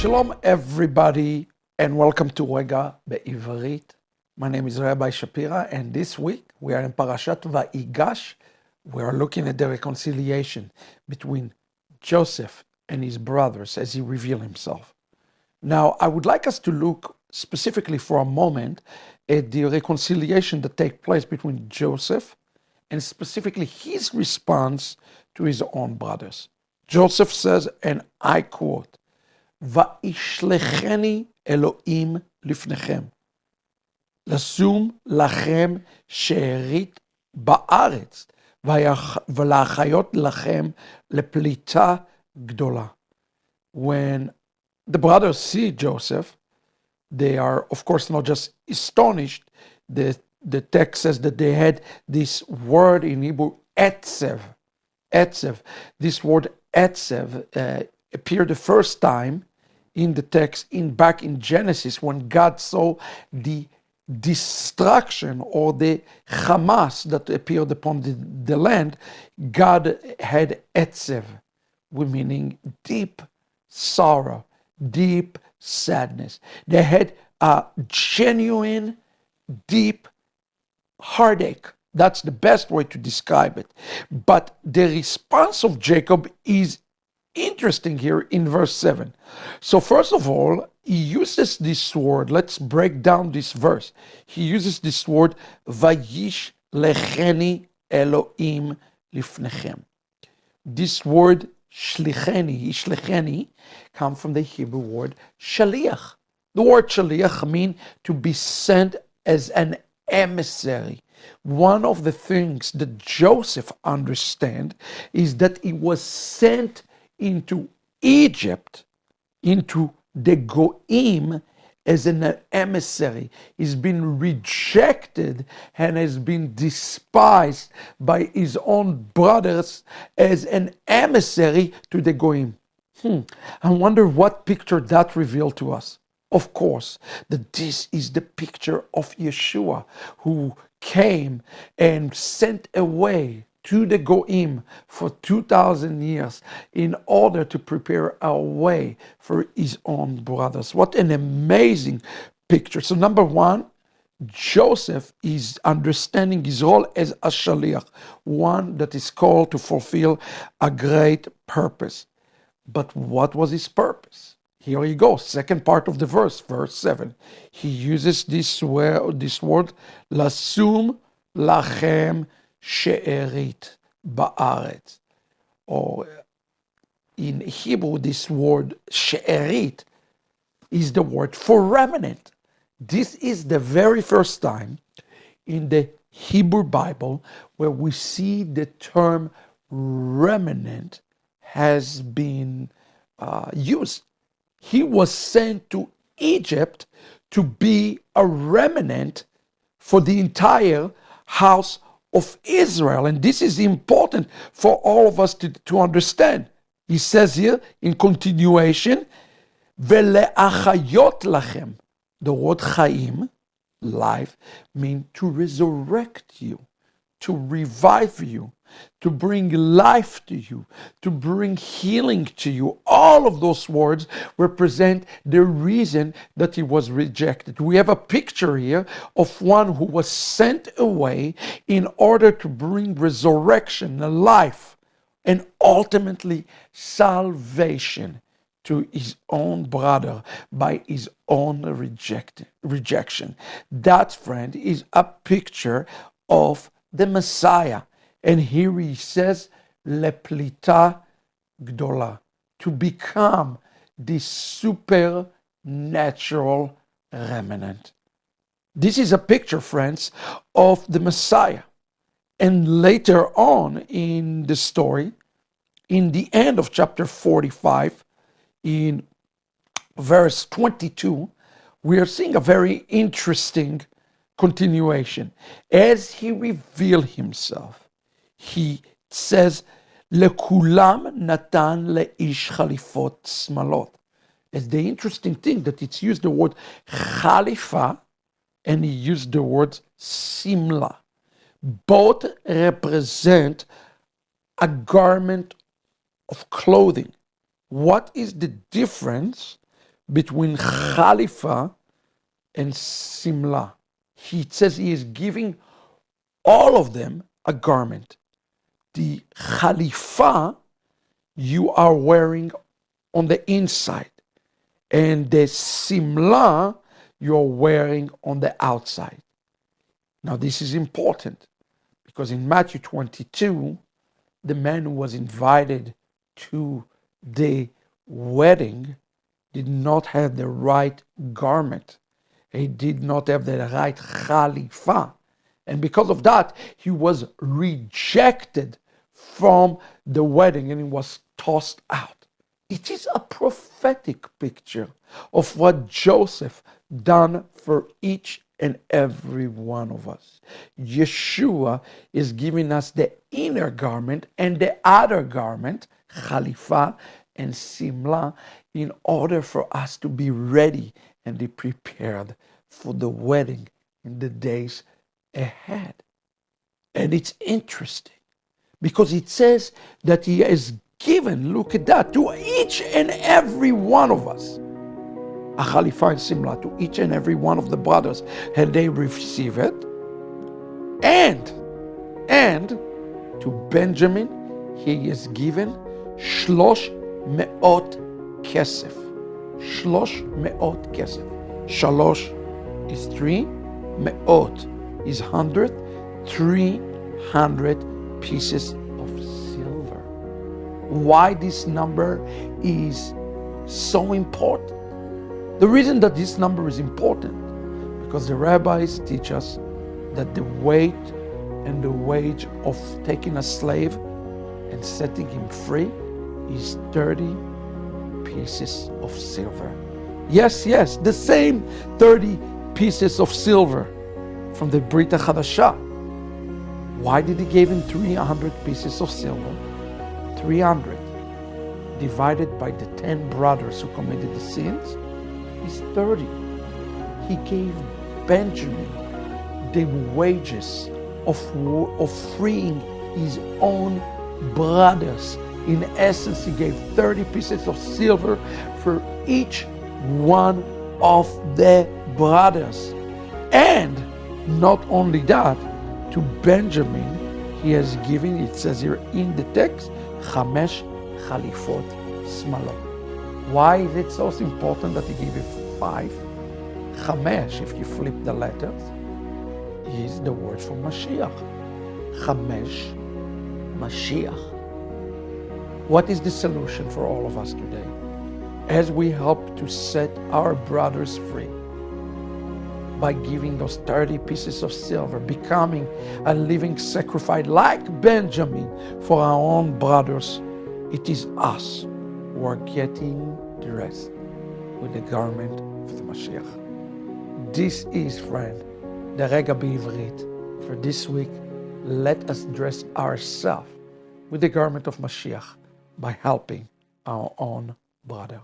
Shalom, everybody, and welcome to Regah Be'ivrit. My name is Rabbi Shapira, and this week we are in Parashat Wajigash. We are looking at the reconciliation between Joseph and his brothers as he revealed himself. Now, I would like us to look specifically for a moment at the reconciliation that takes place between Joseph and specifically his response to his own brothers. Joseph says, and I quote, "Va'ishlecheni Elohim lifnechem, לשום לכם שארית בארץ, ולהחיות לכם לפליטה גדולה." When the brothers see Joseph, they are, of course, not just astonished. The text says that they had this word in Hebrew, etzev. Etzev. This word etzev appeared the first time in the text back in Genesis when God saw the destruction or the Hamas that appeared upon the land. God had etzev, meaning deep sorrow, deep sadness. They had a genuine, deep heartache. That's the best way to describe it. But the response of Jacob is interesting here in verse 7. So first of all, he uses this word. Let's break down this verse. He uses this word, Vayish lecheni Elohim lifnechem. This word, shlicheni, comes from the Hebrew word shaliach. The word shaliach means to be sent as an emissary. One of the things that Joseph understands is that he was sent into Egypt, into the Goim, as an emissary. He's been rejected and has been despised by his own brothers as an emissary to the Goim. I wonder what picture that revealed to us. Of course, that this is the picture of Yeshua, who came and sent away to the Goim for 2,000 years in order to prepare a way for his own brothers. What an amazing picture. So number one, Joseph is understanding his role as a shaliach, one that is called to fulfill a great purpose. But what was his purpose? Here he goes, second part of the verse, verse 7. He uses this word, lasum lachem she'erit ba'aretz. Or in Hebrew, this word she'erit is the word for remnant. This is the very first time in the Hebrew Bible where we see the term remnant has been used. He was sent to Egypt to be a remnant for the entire house of Israel. And this is important for all of us to understand. He says here in continuation, Vele'achayot lachem. The word chaim, life, means to resurrect you, to revive you, to bring life to you, to bring healing to you. All of those words represent the reason that he was rejected. We have a picture here of one who was sent away in order to bring resurrection, life, and ultimately salvation to his own brother by his own rejection. That, friend, is a picture of the Messiah. And here he says, leplita gdola, to become the supernatural remnant. This is a picture, friends, of the Messiah. And later on in the story, in the end of chapter 45, in verse 22, we are seeing a very interesting continuation. As he revealed himself, he says, "Lekulam natan leish chalifot smalot." It's the interesting thing that it's used the word chalifa and he used the word simla. Both represent a garment of clothing. What is the difference between Khalifa and Simla. He says he is giving all of them a garment. The Khalifa you are wearing on the inside, and the Simla you're wearing on the outside. Now this is important because in Matthew 22, the man who was invited to the wedding did not have the right garment. He did not have the right Khalifa. And because of that, he was rejected from the wedding and he was tossed out. It is a prophetic picture of what Joseph done for each and every one of us. Yeshua is giving us the inner garment and the outer garment, Khalifa and Simla, in order for us to be ready and be prepared for the wedding in the days ahead. And it's interesting because it says that he has given, look at that, to each and every one of us. A Khalifa and Simla to each and every one of the brothers, and they receive it. And to Benjamin, he is given 300 kesef. 300 kesef. Shalosh is 3, me'ot is 100, 300 pieces of silver. Why this number is so important? The reason that this number is important, because the rabbis teach us that the weight and the wage of taking a slave and setting him free is 30 pieces of silver. Yes, the same 30 pieces of silver from the Brit Hadashah. Why did he give him 300 pieces of silver? 300 divided by the 10 brothers who committed the sins is 30. He gave Benjamin the wages of freeing his own brothers. In essence, he gave 30 pieces of silver for each one of the brothers. And not only that, to Benjamin, he has given, it says here in the text, 5 chalifot smalot. Why is it so important that he gave you 5? 5, if you flip the letters, is the word for Mashiach. 5, Mashiach. What is the solution for all of us today? As we help to set our brothers free by giving those 30 pieces of silver, becoming a living sacrifice like Benjamin for our own brothers, it is us who are getting dressed with the garment of the Mashiach. This is, friend, the Regah B'Ivrit. For this week, let us dress ourselves with the garment of Mashiach by helping our own brother.